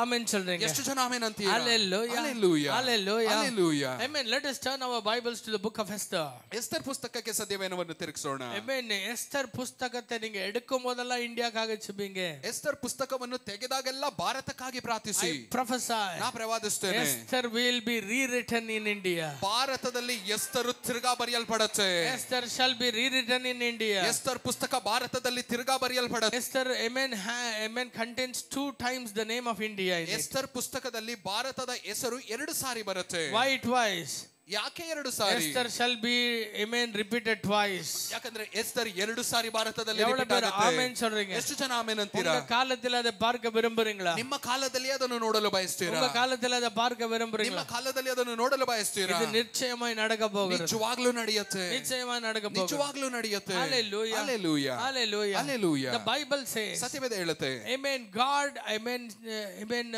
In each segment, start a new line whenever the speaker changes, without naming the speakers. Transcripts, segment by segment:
Amen சொல்றீங்க?
ಎಷ್ಟು ಜನ ಆಮೆನ್ ಅಂತೀರಾ?
Hallelujah.
Hallelujah.
Hallelujah.
Hallelujah.
Amen. Let us turn our Bibles to the book of Esther.
Esther ಪುಸ್ತಕಕ್ಕೆ ಸದ್ಯವೇನವನ್ನು ತಿರುಗಿಸೋಣ.
Amen. Esther ಪುಸ್ತಕத்தை ನೀங்க எடுக்கும் போதெல்லாம் இந்தியாக்காக ஜெபிங்க.
ಎಸ್ತರ್ ಪುಸ್ತಕವನ್ನು ತೆಗೆದಾಗೆಲ್ಲ ಭಾರತಕ್ಕಾಗಿ ಪ್ರಾರ್ಥಿಸಿ.
I prophesy.
ನಾ ಪ್ರವಾದಿಸುತ್ತೇನೆ.
Esther will be rewritten in India.
ಭಾರತದಲ್ಲಿ ಎಸ್ತರು ತಿರುಗಾ ಬರೆಯಲ್ಪಡುತ್ತೆ.
Esther shall be rewritten in India.
Esther ಪುಸ್ತಕ ಭಾರತದಲ್ಲಿ ತಿರುಗಾ ಬರೆಯಲ್ಪಡುತ್ತೆ.
Esther, amen, contains 2 times the name of India in it.
Esther ಪುಸ್ತಕದಲ್ಲಿ ಭಾರತದ ಹೆಸರು 2 ಸಾರಿ ಬರುತ್ತೆ.
Why twice?
ಯಾಕೆ 2 ಸಾರಿ?
Esther shall be, amen, repeated twice.
ಯಾಕಂದ್ರೆ ಎಸ್ತರ್ 2 ಸಾರಿ ಭಾರತದಲ್ಲಿ
ರಿಪೀಟ್ ಆಗುತ್ತೆ. ಆಮೆನ್ சொல்றீங்க?
ಎಷ್ಟು ಜನ ಆಮೆನ್ ಅಂತೀರಾ?
ನಿಮ್ಮ ಕಾಲದಲ್ಲಿ ಅದ பார்க்க விரும்புறீங்களா?
ನಿಮ್ಮ ಕಾಲದಲ್ಲಿ ಅದನ್ನು ನೋಡಲು ಬಯಸ್ತೀರಾ?
ನಿಮ್ಮ ಕಾಲದಲ್ಲಿ ಅದ பார்க்க விரும்புறீங்களா?
ನಿಮ್ಮ ಕಾಲದಲ್ಲಿ ಅದನ್ನು ನೋಡಲು ಬಯಸ್ತೀರಾ?
ಇದು ನಿಶ್ಚಯವಾಗಿ ನಡೆಯಬಹುದು.
ನಿಜವಾಗ್ಲೂ ನಡೆಯುತ್ತೆ.
ನಿಶ್ಚಯವಾಗಿ ನಡೆಯಬಹುದು.
ನಿಜವಾಗ್ಲೂ ನಡೆಯುತ್ತೆ.
Hallelujah.
Hallelujah.
Hallelujah.
Hallelujah.
The Bible says,
ಸತ್ಯವೇದ ಹೇಳುತ್ತೆ,
amen, God, amen,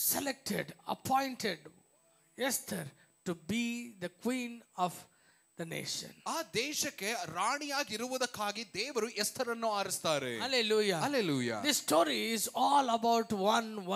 selected, appointed Esther to be the queen of the nation.
ಆ ದೇಶಕ್ಕೆ ರಾಣಿಯಾಗಿರುವುದಕ್ಕಾಗಿ ದೇವರು ಎಸ್ತರನ್ನು ಆರಿಸ್ತಾರೆ.
Hallelujah.
Hallelujah.
This story is all about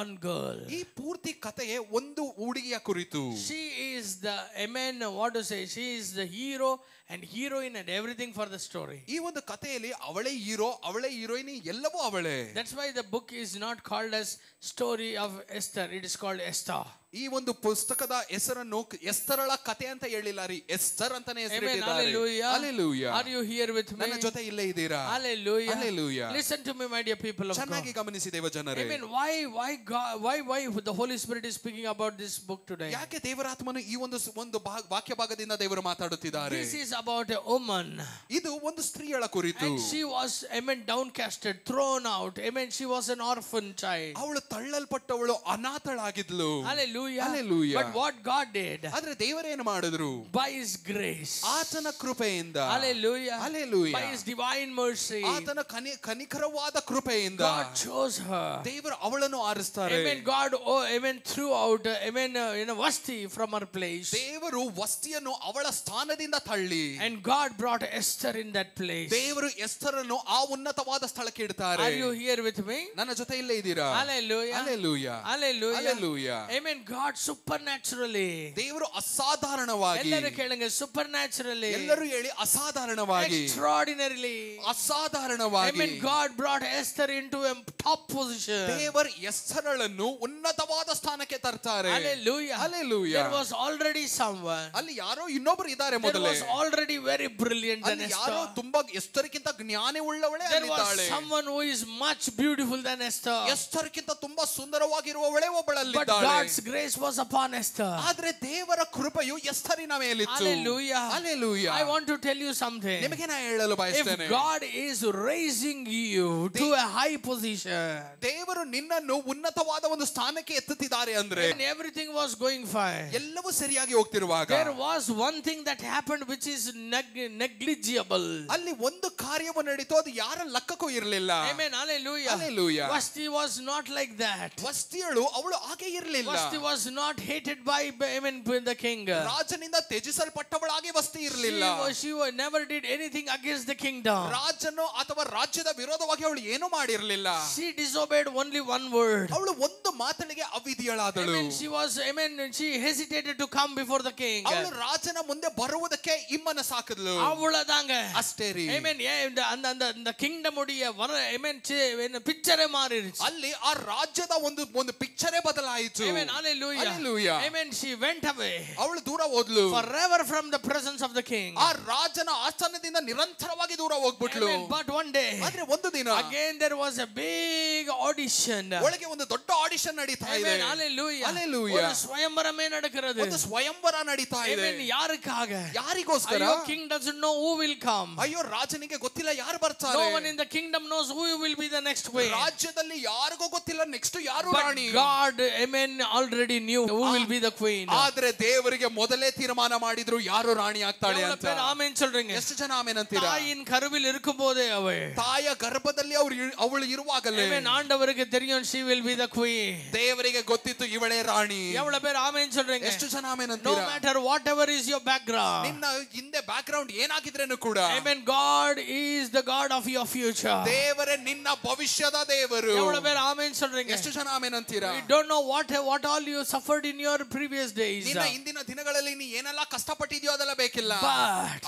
one girl.
ಈ ಪೂರ್ತಿ ಕಥೆಯೇ ಒಂದು ಹುಡುಗಿಯ ಕುರಿತು.
She is the, amen, what to say, she is the hero and heroine and everything for the story.
ಈ ಒಂದು ಕಥೆಯಲ್ಲಿ ಅವಳೇ ಹೀರೋ, ಅವಳೇ ಹೀರೋಯಿನ್, ಎಲ್ಲವೂ ಅವಳೇ.
That's why the book is not called as Story of Esther. It is called Esther.
ಈ ಒಂದು ಪುಸ್ತಕದ ಹೆಸರನ್ನು ಎಸ್ತರಳ ಕಥೆ ಅಂತ ಹೇಳಿಲ್ಲ ರೀ, ಎಸ್ತರ್ ಅಂತಾನೆ ಹೆಸರಿಟ್ಟಿದ್ದಾರೆ.
Hallelujah. Are you here with me?
ನನ್ನ ಜೊತೆ ಇಲ್ಲೇ ಇದ್ದೀರಾ?
Hallelujah.
Hallelujah.
Listen to me, my dear people of God.
ಚೆನ್ನಾಗಿ ಗಮನಿಸಿ ದೇವ ಜನರೇ.
Amen. Why the Holy Spirit is speaking about this book today?
ಯಾಕೆ ದೇವರಾತ್ಮನು ಈ ಒಂದು ವಾಕ್ಯ ಭಾಗದಿಂದ ದೇವರು ಮಾತಾಡುತ್ತಿದ್ದಾರೆ?
This is about a woman.
ಇದು ಒಂದು ಸ್ತ್ರೀಯಳ ಕುರಿತು.
And she was, amen, downcasted, thrown out. Amen. She was an orphan child.
ಅವಳು ತಳ್ಳಲ್ಪಟ್ಟವಳು, ಅನಾಥಳಾಗಿದ್ಲು.
Hallelujah.
Hallelujah.
But what God did,
ಆದ್ರೆ ದೇವರೇನು ಮಾಡಿದ್ರು?
by His grace,
ಆತನ ಕೃಪೆಯಿಂದ,
Hallelujah,
Hallelujah,
by His divine mercy,
ಆತನ ಕನಿಕರವಾದ ಕೃಪೆಯಿಂದ
God chose her.
ದೇವರು ಅವಳನ್ನು ಆರಿಸ್ತಾರೆ.
Amen. God, amen, threw out, amen, Vasti from her place.
ದೇವರು ವಸ್ತಿಯನ್ನು ಅವಳ ಸ್ಥಾನದಿಂದ ತಳ್ಳಿ,
and God brought Esther in that place.
ದೇವರು ಎಸ್ತರನ್ನು ಆ ಉನ್ನತವಾದ ಸ್ಥಳಕ್ಕೆ ಇಡ್ತಾರೆ.
Are you here with me?
ನನ್ನ ಜೊತೆ ಇಲ್ಲೇ ಇದ್ದೀರಾ?
Hallelujah.
Hallelujah.
Hallelujah.
Hallelujah.
Amen. God supernaturally.
ದೇವರು ಅಸಾಧಾರಣವಾಗಿ,
ಎಲ್ಲರೂ ಕೇಳಂಗೆ, supernaturally.
ಎಲ್ಲರೂ ಹೇಳಿ ಅಸಾಧಾರಣವಾಗಿ,
extraordinarily,
ಅಸಾಧಾರಣವಾಗಿ.
Amen. God brought Esther into a top position.
ದೇವರು ಎಸ್ತರಳನ್ನು ಉನ್ನತವಾದ ಸ್ಥಾನಕ್ಕೆ ತರ್ತಾರೆ.
Hallelujah.
Hallelujah.
There was already someone.
ಅಲ್ಲಿ ಯಾರೋ ಇನ್ನೊಬ್ಬರು ಇದ್ದಾರೆ
There
ಮೊದಲೇ.
was already very brilliant than
ಅಲ್ಲಿ ಯಾರೋ
Esther.
ತುಂಬಾ ಎಸ್ತರ್ಕಿಂತ ಜ್ಞಾನ ಉಳ್ಳವಳೇ
There was
ಅಲ್ಲಿದ್ದಾಳೆ.
someone who is much beautiful than Esther.
ಎಸ್ತರ್ಕಿಂತ ತುಂಬಾ ಸುಂದರವಾಗಿರುವವಳೇ
But
ಒಬ್ಬಳಲ್ಲಿದ್ದಾಳೆ.
God's grace was upon Esther.
ಆದ್ರೆ ದೇವರ ಕೃಪೆಯು ಎಸ್ತರಿನ ಮೇಲಿತ್ತು.
Hallelujah.
Hallelujah.
I want to tell you something.
ನಿಮಗೆ ನಾನು ಹೇಳಲು ಬಯಸ್ತೇನೆ,
If God is raising you to a high position,
ದೇವರು ನಿನ್ನನ್ನು ಉನ್ನತವಾದ ಒಂದು ಸ್ಥಾನಕ್ಕೆ ಎತ್ತುತ್ತಿದ್ದಾರೆ ಅಂದ್ರೆ,
and everything was going fine,
ಎಲ್ಲವೂ ಸರಿಯಾಗಿ ಹೋಗ್ತಿರುವಾಗ,
there was one thing that happened which is negligible.
ಅಲ್ಲಿ ಒಂದು ಕಾರ್ಯವು ನಡೀತು, ಅದು ಯಾರ ಲೆಕ್ಕಕ್ಕೂ ಇರಲಿಲ್ಲ.
Amen. Hallelujah.
Hallelujah.
Vasti was not like that.
ವಸ್ತಿಯಳು ಅವಳು ಹಾಗೆ ಇರಲಿಲ್ಲ.
Vasti was not hated by, amen, the king.
ರಾಜನಿಂದ ತ್ಯಜಿಸಲ್ಪಟ್ಟವಳಾಗಿ ವಸ್ತಿ ಇರಲಿಲ್ಲ.
She never did anything against the kingdom.
ರಾಜನು ಅಥವಾ ರಾಜ್ಯದ ವಿರೋಧವಾಗಿ ಅವಳು ಏನು ಮಾಡಿರಲಿಲ್ಲ.
She disobeyed only one word.
ಅವಳು ಒಂದು ಮಾತಳಿಗೆ ಅವಿಧಿಯಳಾದಳು.
Amen. She hesitated to come before the king.
ಅವಳು ರಾಜನ ಮುಂದೆ ಬರುವುದಕ್ಕೆ ಹಿಮ್ಮನ ಸಾಕಿದ್ಲು.
ಅವಳದಾಂಗ
ಅಷ್ಟೇ ರೀ.
Amen. அந்த kingdom உடைய amen ಪಿಕ್ಚರೇ ಮಾರಿರುச்சு.
ಅಲ್ಲಿ ಆ ರಾಜ್ಯದ ಒಂದು ಪಿಕ್ಚರೇ ಬದಲಾಯಿತು.
Amen. Hallelujah.
Hallelujah.
Amen. She went away.
ಅವಳು ದೂರ ಹೋದ್ಲು.
Forever from the presence of the king.
ಆ ರಾಜನ ಆಸ್ಥಾನದಿಂದ ನಿರಂತರವಾಗಿ ದೂರ ಹೋಗ್ಬಿಟ್ಲು.
Amen. But one day,
ಆದ್ರೆ ಒಂದು ದಿನ,
again there was a big audition.
ಒಳಗೆ ಒಂದು ದೊಡ್ಡ ಆಡಿಷನ್ ನಡೀತಾ ಇದೆ.
Amen. Hallelujah.
Hallelujah.
ಒಂದು ಸ್ವಯಂವರமே ನಡೆகிறது.
ಒಂದು ಸ್ವಯಂವರ ನಡೀತಾ ಇದೆ.
Amen. ಯಾರಿಗಾಗ?
ಯಾರಿಗೋಸ್ಕರ?
ಅಯ್ಯೋ, king doesn't know who will come.
ಅಯ್ಯೋ, ರಾಜನಿಗೆ ಗೊತ್ತಿಲ್ಲ ಯಾರು ಬರ್ತಾರೆ.
No one in the kingdom knows who will be the next queen.
ರಾಜ್ಯದಲ್ಲಿ ಯಾರಿಗೂ ಗೊತ್ತಿಲ್ಲ ನೆಕ್ಸ್ಟ್ ಯಾರು ರಾಣಿ.
God, amen, already already knew who will be the queen.
ಆದ್ರೆ ದೇವರಿಗೆ ಮೊದಲೇ ತೀರ್ಮಾನ ಮಾಡಿದ್ರು ಯಾರು ರಾಣಿ ಆಗ್ತಾಳೆ ಅಂತ.
ಆಮೆನ್ சொல்றீங்க?
ಎಷ್ಟು ಜನ ಆಮೆನ್ ಅಂತೀರಾ?
ತಾಯಿயின் கருவில் இருக்கும்போதே
ತಾಯಿಯ ಗರ್ಭದಲ್ಲಿ ಅವಳು ಇರುವಾಗಲೇ
ஆண்டவருக்கு தெரியும் she will be the queen.
ದೇವರಿಗೆ ಗೊತ್ತಿತ್ತು ಇವಳೇ ರಾಣಿ.
எவ்வளவு பேர் ஆமென் சொல்றீங்க?
ಎಷ್ಟು ಜನ ಆಮೆನ್ ಅಂತೀರಾ?
No matter whatever is your background,
ನಿನ್ನ ಹಿಂದೆ ಬ್ಯಾಕ್ಗ್ರೌಂಡ್ ಏನಾಗಿದ್ರೇನು ಕೂಡ,
amen, God is the God of your future.
ದೇವರೇ ನಿನ್ನ ಭವಿಷ್ಯದ ದೇವರು.
ಎவ்வளவு பேர் ಆಮೆನ್ சொல்றீங்க?
ಎಷ್ಟು ಜನ ಆಮೆನ್ ಅಂತೀರಾ?
You don't know what all you suffered in your previous days.
ನಿನ್ನ ಹಿಂದಿನ ದಿನಗಳಲ್ಲಿ ನೀ ಏನೆಲ್ಲ ಕಷ್ಟಪಟ್ಟಿದ್ಯೋ ಅದೆಲ್ಲ ಬೇಕಿಲ್ಲ.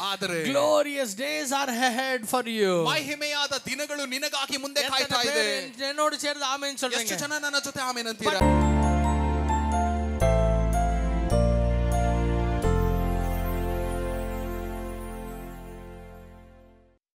ಆದರೆ glorious days are ahead for you.
ಮಹಿಮೆಯಾದ ದಿನಗಳು ನಿನಗಾಗಿ ಮುಂದೆ ಕಾಯ್ತಾ ಇದೆ.
என்னோடு சேர்ந்து ஆமென் சொல்றீங்க?
ಎಷ್ಟು ಜನ ನನ್ನ ಜೊತೆ ಆಮೆನ್ ಅಂತೀರಾ?